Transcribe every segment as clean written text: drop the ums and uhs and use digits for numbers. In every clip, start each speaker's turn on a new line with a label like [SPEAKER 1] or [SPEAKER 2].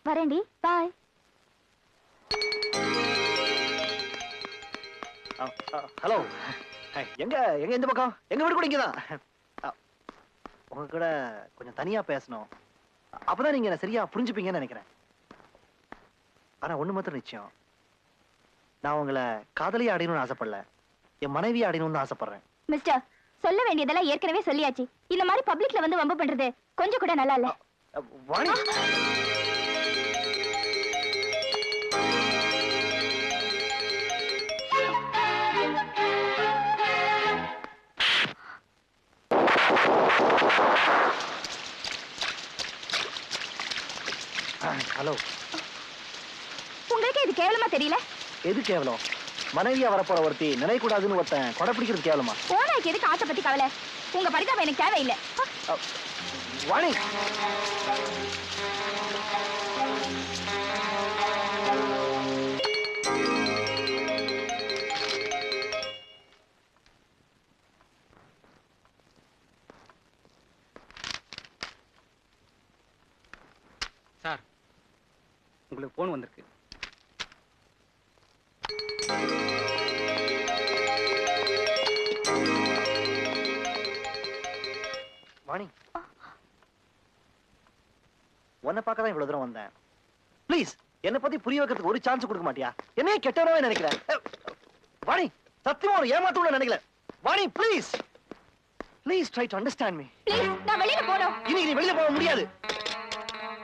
[SPEAKER 1] வரேன்டி, பாய்.
[SPEAKER 2] Hello, எங்க எங்க இந்த பக்கம்? எங்க வீடு கூட இங்கதான். உங்க கூட கொஞ்சம் தனியா பேசணும். அப்பதான் நீங்க என்ன சரியா புரிஞ்சுப்பீங்கன்னு நினைக்கிறேன். ஆனா ஒண்ணு மாத்திரம் நிச்சயம், நான் உங்களை காதலியா அடையணும்னு ஆசைப்படல, என் மனைவியை அடையணும்னு ஆசைப்படுறேன்.
[SPEAKER 1] மிஸ்டர், சொல்ல வேண்டியதெல்லாம் ஏற்கனவே சொல்லியாச்சு. இந்த மாதிரி பப்ளிக்ல வந்து வம்பு பண்றது கொஞ்சம் கூட நல்லா இல்ல.
[SPEAKER 2] வாணி, ஹலோ.
[SPEAKER 1] உங்களுக்கு இது கேவலமா தெரியல?
[SPEAKER 2] எது கேவலம்? மனைவியா வரப்போற ஒருத்தி நினைக்கூடாதுன்னு ஒருத்தன் கொடை பிடிக்கிறது கேவலமா?
[SPEAKER 1] ஓனாய்க்கு எதுக்கு ஆசை பத்தி கவலை? உங்க பரிதாபம் எனக்கு தேவையில்லை.
[SPEAKER 2] வாணி,
[SPEAKER 3] சார், உங்களுக்கு போன் வந்திருக்கு.
[SPEAKER 2] வாணி, உன்னை பார்க்க தான் இவ்வளவு தூரம் வந்தேன். ப்ளீஸ் என்னை பத்தி புரிய வைக்கிறதுக்கு ஒரு சான்ஸ் கொடுக்க மாட்டியா? என்னையே கெட்டவனவே நினைக்கிறேன். வாணி, சத்தியமா ஒரு ஏமாத்தணும்னு நினைக்கல. Vani, please please try to understand me.
[SPEAKER 1] Please, நான் வெளியில போறோம்.
[SPEAKER 2] இனி நீ வெளியில போக முடியாது.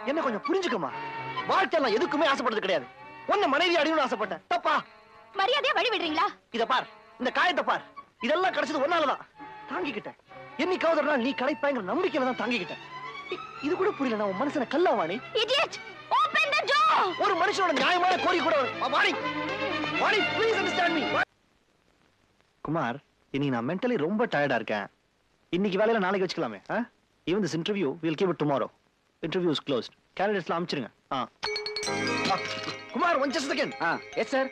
[SPEAKER 2] என்ன கொஞ்சம் புரிஞ்சுக்கமா. வாழ்க்கையில எதுக்குமே ஆசைப்பட்டது கிடையாது. உன்னை மனைவி அடையணும்னு ஆசைப்பட்டேன். தப்பா?
[SPEAKER 1] மரியாதையா வழி விடுறீங்களா?
[SPEAKER 2] இத பார், இந்த காயத்தை பார். இதெல்லாம் கிடைச்சது ஒன்னாலதான். தாங்கிக்கிட்டேன். என்னைக்காவது ஒரு நாள் நீ கிடைப்பாங்கிற நம்பிக்கையில தான் தாங்கிக்கிட்டேன். இது கூட புரியல. நான் உன் மனசுல கல்லா வாணி.
[SPEAKER 1] இடியட், ஓபன் தி டோர்.
[SPEAKER 2] ஒரு மனுஷனோட நியாயமான கோரிக்கை கூட Vani. Vani, please understand me. Kumar, இன்னைக்கு நான் மென்டலி ரொம்ப டயர்டா இருக்கேன். இன்னைக்கு வேலையில நாளைக்கு வச்சுக்கலாமே? Even this interview, we'll keep it tomorrow. Interview is closed. Candidates லாம் அனுப்பிச்சிருங்க. Kumar, one just a second.
[SPEAKER 3] Yes sir.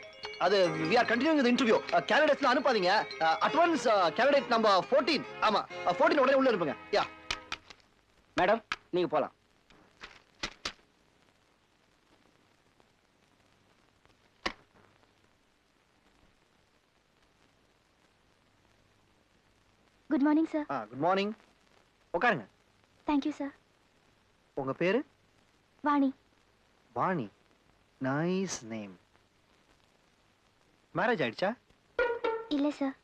[SPEAKER 2] அது we are continuing the interview. Candidates லாம் அனுப்பாதீங்க. Advance candidate number 14. ஆமா, 14 உடனே உள்ள இருப்பீங்க. யா
[SPEAKER 3] மேடம், நீங்க போலாம்.
[SPEAKER 1] Good morning sir.
[SPEAKER 2] Good morning. உட்காருங்க.
[SPEAKER 1] Thank you sir.
[SPEAKER 2] உங்க பேரு?
[SPEAKER 1] Vani.
[SPEAKER 2] Vani, nice name. Marriage ஆயிடுச்சா?
[SPEAKER 1] இல்ல சார்.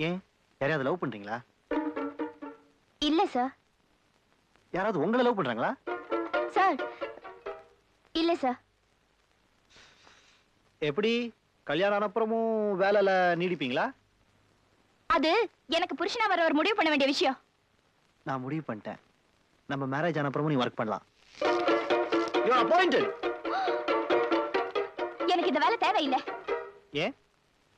[SPEAKER 2] ஏன், யாரையாவது லவ் பண்றீங்களா?
[SPEAKER 1] இல்ல சார்.
[SPEAKER 2] யாராவது உங்களை லவ் பண்றாங்களா?
[SPEAKER 1] சார், இல்ல சார்.
[SPEAKER 2] எப்படி, கல்யாணம் ஆனப்புறமும் வேலையில நீடிப்பீங்களா?
[SPEAKER 1] அது எனக்கு புருஷனா வரவர் முடிவு பண்ண வேண்டிய விஷயம்.
[SPEAKER 2] நான் முடிவு பண்ணிட்டேன். நம்ம மேரேஜ் ஆனப்புறமும் நீ ஒர்க் பண்ணலாம். You are appointed.
[SPEAKER 1] எனக்கு இந்த வேலை தேவையில்லை.
[SPEAKER 2] ஏன்?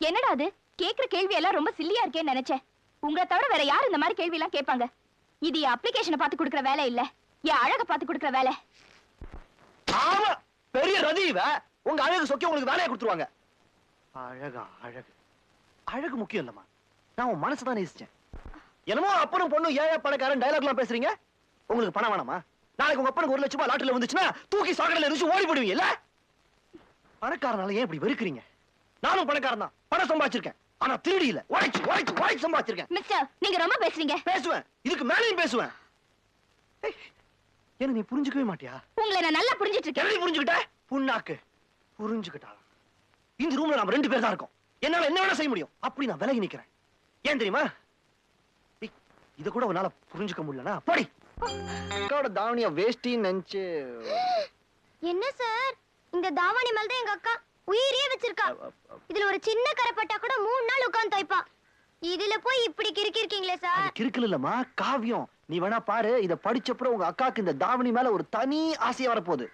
[SPEAKER 1] என்னடா அது, கேக்குற கேள்வி எல்லாம் ரொம்ப சில்லியா இருக்கேன்னு நினைச்சேன். உங்களை தவிர வேற யார் இந்த மாதிரி கேள்வி எல்லாம் கேட்பாங்க? இது என் அப்ளிகேஷனை பார்த்து கொடுக்குற வேலை இல்ல, என் அழக பார்த்து கொடுக்குற வேலை.
[SPEAKER 2] ஆமா, பெரிய ரதீவ உங்க அழகு சொக்கி உங்களுக்கு வேலையை கொடுத்துருவாங்க. அழகா? அழகு அழகு முக்கியம் இல்லம்மா. நான் உன் மனசை தான் நேசிச்சேன். என்னமோ அப்பனும் பொண்ணும் ஏழை பணக்காரன் டயலாக்லாம் பேசுறீங்க. உங்களுக்கு பணம் வேணாமா? நாளைக்கு உங்க அப்பனுக்கு 1 லட்சம் ரூபாய் லாட்டரியில வந்துச்சுன்னா தூக்கி சாக்கடையில எரிச்சு ஓடி போடுவீங்கல்ல? பணக்காரனால ஏன் இப்படி வெறுக்கிறீங்க? நானும் பணக்காரன் தான், பணம் சம்பாதிச்சிருக்கேன். ஆனா திருடி இல்ல, உழைச்சு சம்பாதிச்சிருக்கேன்.
[SPEAKER 1] மிஸ்டர், நீங்க ரொம்ப பேசுறீங்க.
[SPEAKER 2] பேசுவேன், இதுக்கு மேலேயும் பேசுவேன். என்ன நீ புரிஞ்சுக்கவே மாட்டியா?
[SPEAKER 1] உங்களை நான் நல்லா புரிஞ்சிட்டு இருக்கேன்.
[SPEAKER 2] எப்படி புரிஞ்சுக்கிட்ட? புண்ணாக்கு புரிஞ்சுக்கிட்டா. இந்த ரூம்ல நாம 2 பேர் தான் இருக்கோம். என்னால என்ன வேணா செய்ய முடியும். அப்படி நான் விலகி நிக்கிறேன். ஏன் தெரியுமா? இத கூட உன்னால புரிஞ்சுக்க முடியலனா போடி. அக்காவோட தாவணிய வேஷ்டி நெஞ்சு.
[SPEAKER 1] என்ன சார், இந்த தாவணி மேல தான் எங்க அக்கா உயிரே வச்சிருக்கா. இதுல ஒரு சின்ன கரைப்பட்டா கூட 3 நாள் உட்கார்ந்து தைப்பா. இதுல போய் இப்படி கிறுக்கிருக்கீங்களே சார்.
[SPEAKER 2] கிறுக்கல இல்லம்மா, காவியம். நீ வேணா பாரு, இத படிச்சப்புறம் உங்க அக்காக்கு இந்த தாவணி மேல ஒரு தனி ஆசையா வரப்போகுது.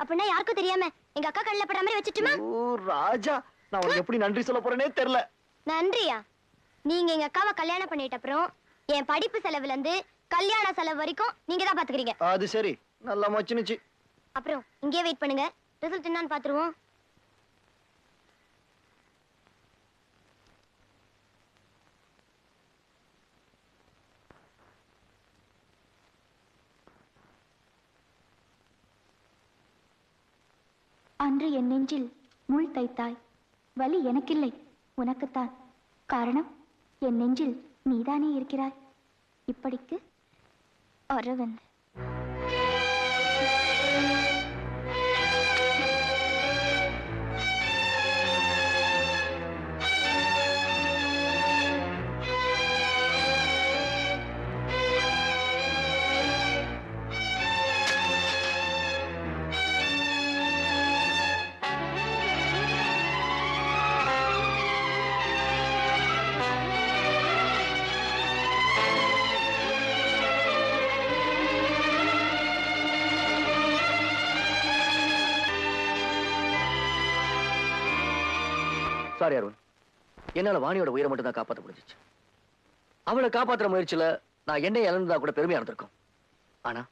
[SPEAKER 1] அப்படின்னா யாருக்கும் தெரியாம எங்க அக்கா கண்ணுல படுற மாதிரி வச்சிட்டுமா?
[SPEAKER 2] ஓ ராஜா, நான் உனக்கு எப்படி நன்றி சொல்ல போறேனே தெரியல.
[SPEAKER 1] நன்றியா? நீங்க எங்க அக்காவை கல்யாணம் பண்ணிட்ட அப்புறம் என் படிப்பு செலவுல இருந்து கல்யாண செலவு வரைக்கும் நீங்க தான் பாத்துக்கிறீங்க.
[SPEAKER 2] அது சரி, நல்லா மச்சினுச்சு.
[SPEAKER 1] அப்புறம் இங்கே வெயிட் பண்ணுங்க, ரிசல்ட் என்னன்னு பாத்துருவோம்.
[SPEAKER 4] அன்று என் நெஞ்சில் முள் தைத்தாய். வலி எனக்கில்லை, உனக்குத்தான். காரணம், என் நெஞ்சில் நீதானே இருக்கிறாய். இப்படிக்கு அரவிந்த்.
[SPEAKER 2] சாரி அருண், என்னால வாணியோட உயிரை மட்டும் தான் காப்பாற்ற முடிஞ்சிச்சு. அவளை காப்பாற்றுற முயற்சியில நான் என்னை இழந்ததா கூட பெருமையா இருந்திருக்கும். ஆனா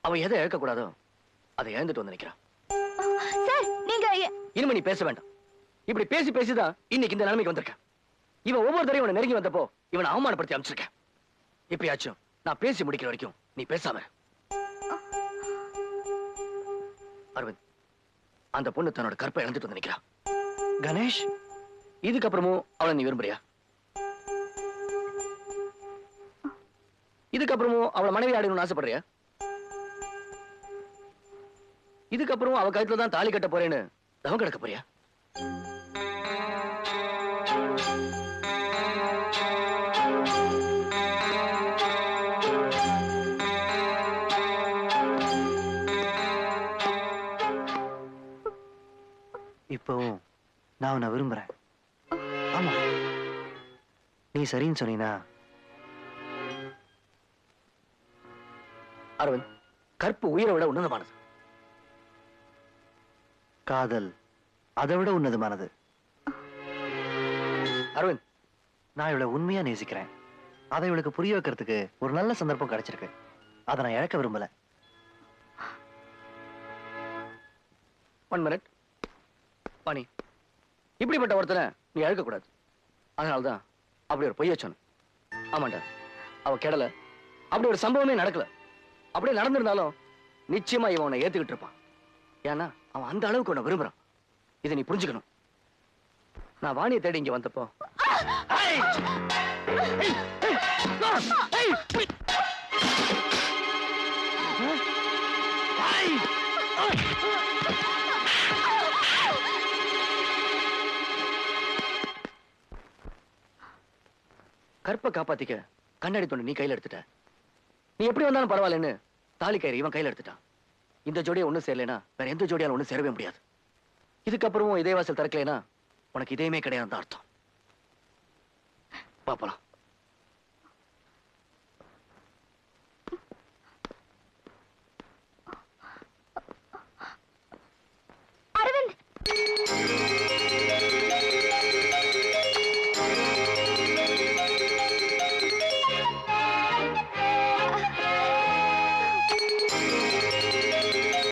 [SPEAKER 2] அவ எதை இழக்க கூடாதோ அதை இழந்துட்டு வந்து நிக்கிறான்.
[SPEAKER 4] சார், நீங்க
[SPEAKER 2] இனிமே நீ பேச வேண்டாம். இப்படி பேசி பேசிதான் இன்னைக்கு இந்த நிலைமைக்கு வந்திருக்கேன். இவன் ஒவ்வொரு தடவையும் இவனை நெருங்கி வந்தப்போ இவனை அவமானப்படுத்தி அமைச்சிருக்கேன். இப்பயாச்சும் நான் பேசி முடிக்கிற வரைக்கும் நீ பேசாம இரு. அரவிந்த், அந்த பொண்ணு தன்னோட கற்பை இழந்துட்டு வந்து நிக்கிறா. கணேஷ், இதுக்கப்புறமும் அவளை நீ விரும்புறியா? இதுக்கப்புறமும் அவளை மனைவி ஆடணும்னு ஆசைப்படுறியா? இதுக்கப்புறம் அவ கழுத்துல தான் தாலி கட்ட போறேன்னு தவம் கிடக்க போறியா? இப்பவும் நான் உன்னை விரும்புறேன். ஆமா, நீ சரின்னு சொன்னீனா. அரவிந்த், கற்பு உயிரை விட உன்னதமானது. காதல் அதை விட உன்னதமானது. அரவிந்த், நான் இவளை உண்மையா நேசிக்கிறேன். அதை இவளுக்கு புரிய வைக்கிறதுக்கு ஒரு நல்ல சந்தர்ப்பம் கிடைச்சிருக்கு. அதை நான் இழக்க விரும்பல. 1 minute. பாணி, இப்படிப்பட்ட ஒருத்தனை நீ அழுக்க கூடாது. அதனால்தான் அப்படி ஒரு பொய்ய சொன்ன. ஆமாண்டா, அவ கெடல. அப்படி ஒரு சம்பவமே நடக்கல. அப்படியே நடந்திருந்தாலும் நிச்சயமா இவன் உன்னை ஏத்துக்கிட்டு இருப்பான். ஏன்னா அவன் அந்த அளவுக்கு உன்னை விரும்புறான். இதை நீ புரிஞ்சுக்கணும். நான் வாணியை தேடி இங்க வந்தப்போ கற்பை காப்பாத்திக்க கண்ணாடி தொண்டு நீ கையில எடுத்துட்ட. நீ எப்படி வந்தாலும் பரவாயில்லன்னு தாலி கயிறு இவன் கையில எடுத்துட்டான். இந்த ஜோடியை ஒண்ணு சேரலைன்னா வேற எந்த ஜோடியாலும் ஒண்ணு சேரவே முடியாது. இதுக்கப்புறமும் இதே வாசல் திறக்கலைன்னா உனக்கு இதயமே கிடையாது அர்த்தம். பாப்பலாம்.